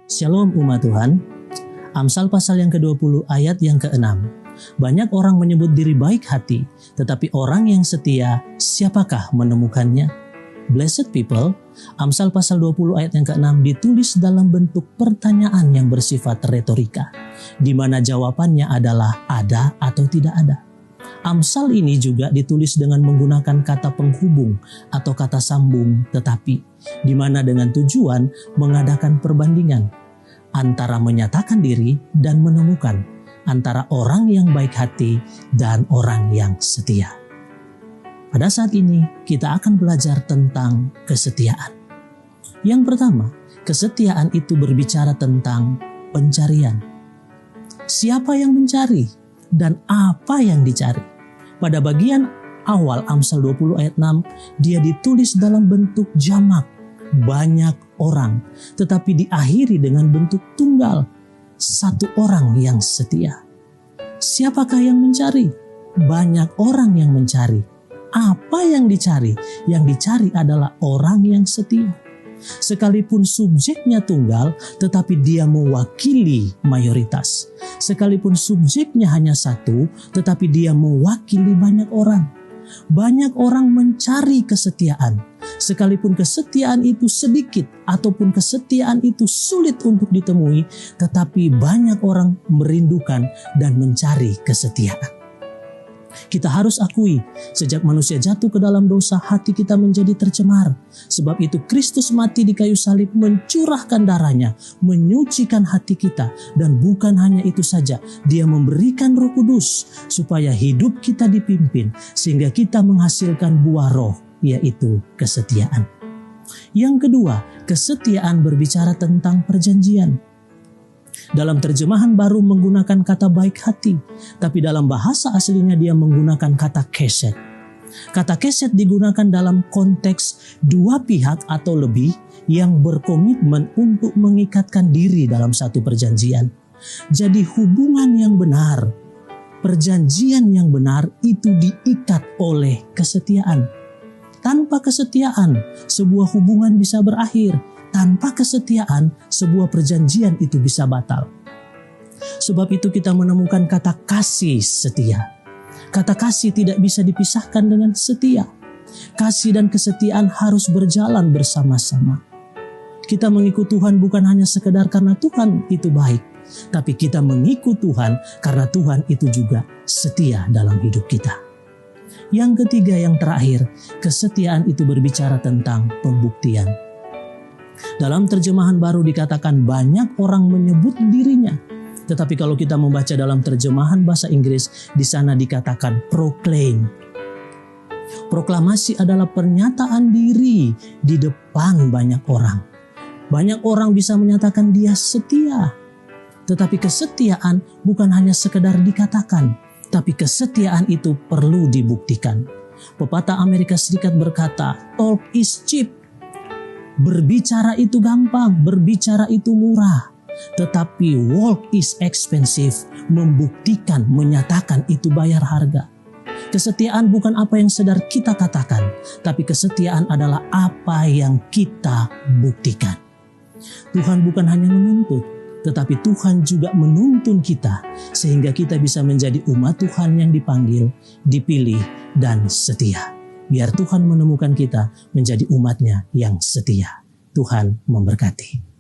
Shalom umat Tuhan. Amsal pasal yang ke-20 ayat yang ke-6. Banyak orang menyebut diri baik hati, tetapi orang yang setia, siapakah menemukannya? Blessed people, Amsal pasal 20 ayat yang ke-6 ditulis dalam bentuk pertanyaan yang bersifat retorika, di mana jawabannya adalah ada atau tidak ada. Amsal ini juga ditulis dengan menggunakan kata penghubung atau kata sambung tetapi, di mana dengan tujuan mengadakan perbandingan antara menyatakan diri dan menemukan, antara orang yang baik hati dan orang yang setia. Pada saat ini kita akan belajar tentang kesetiaan. Yang pertama, kesetiaan itu berbicara tentang pencarian. Siapa yang mencari dan apa yang dicari? Pada bagian awal Amsal 20 ayat 6, dia ditulis dalam bentuk jamak, banyak orang, tetapi diakhiri dengan bentuk tunggal, satu orang yang setia. Siapakah yang mencari? Banyak orang yang mencari. Apa yang dicari? Yang dicari adalah orang yang setia. Sekalipun subjeknya tunggal, tetapi dia mewakili mayoritas. Sekalipun subjeknya hanya satu, tetapi dia mewakili banyak orang. Banyak orang mencari kesetiaan. Sekalipun kesetiaan itu sedikit ataupun kesetiaan itu sulit untuk ditemui, tetapi banyak orang merindukan dan mencari kesetiaan. Kita harus akui, sejak manusia jatuh ke dalam dosa, hati kita menjadi tercemar. Sebab itu Kristus mati di kayu salib, mencurahkan darahnya, menyucikan hati kita. Dan bukan hanya itu saja, dia memberikan Roh Kudus supaya hidup kita dipimpin, sehingga kita menghasilkan buah roh, yaitu kesetiaan. Yang kedua, kesetiaan berbicara tentang perjanjian. Dalam terjemahan baru menggunakan kata baik hati, tapi dalam bahasa aslinya dia menggunakan kata kesed. Kata kesed digunakan dalam konteks dua pihak atau lebih yang berkomitmen untuk mengikatkan diri dalam satu perjanjian. Jadi hubungan yang benar, perjanjian yang benar itu diikat oleh kesetiaan. Tanpa kesetiaan, sebuah hubungan bisa berakhir. Tanpa kesetiaan, sebuah perjanjian itu bisa batal. Sebab itu kita menemukan kata kasih setia. Kata kasih tidak bisa dipisahkan dengan setia. Kasih dan kesetiaan harus berjalan bersama-sama. Kita mengikut Tuhan bukan hanya sekedar karena Tuhan itu baik, tapi kita mengikut Tuhan karena Tuhan itu juga setia dalam hidup kita. Yang ketiga, yang terakhir, kesetiaan itu berbicara tentang pembuktian. Dalam terjemahan baru dikatakan banyak orang menyebut dirinya. Tetapi kalau kita membaca dalam terjemahan bahasa Inggris, di sana dikatakan proclaim. Proklamasi adalah pernyataan diri di depan banyak orang. Banyak orang bisa menyatakan dia setia. Tetapi kesetiaan bukan hanya sekedar dikatakan, tapi kesetiaan itu perlu dibuktikan. Pepatah Amerika Serikat berkata, talk is cheap. Berbicara itu gampang, berbicara itu murah. Tetapi walk is expensive, membuktikan, menyatakan itu bayar harga. Kesetiaan bukan apa yang sedar kita katakan, tapi kesetiaan adalah apa yang kita buktikan. Tuhan bukan hanya menuntut, tetapi Tuhan juga menuntun kita, sehingga kita bisa menjadi umat Tuhan yang dipanggil, dipilih, dan setia. Biar Tuhan menemukan kita menjadi umatnya yang setia. Tuhan memberkati.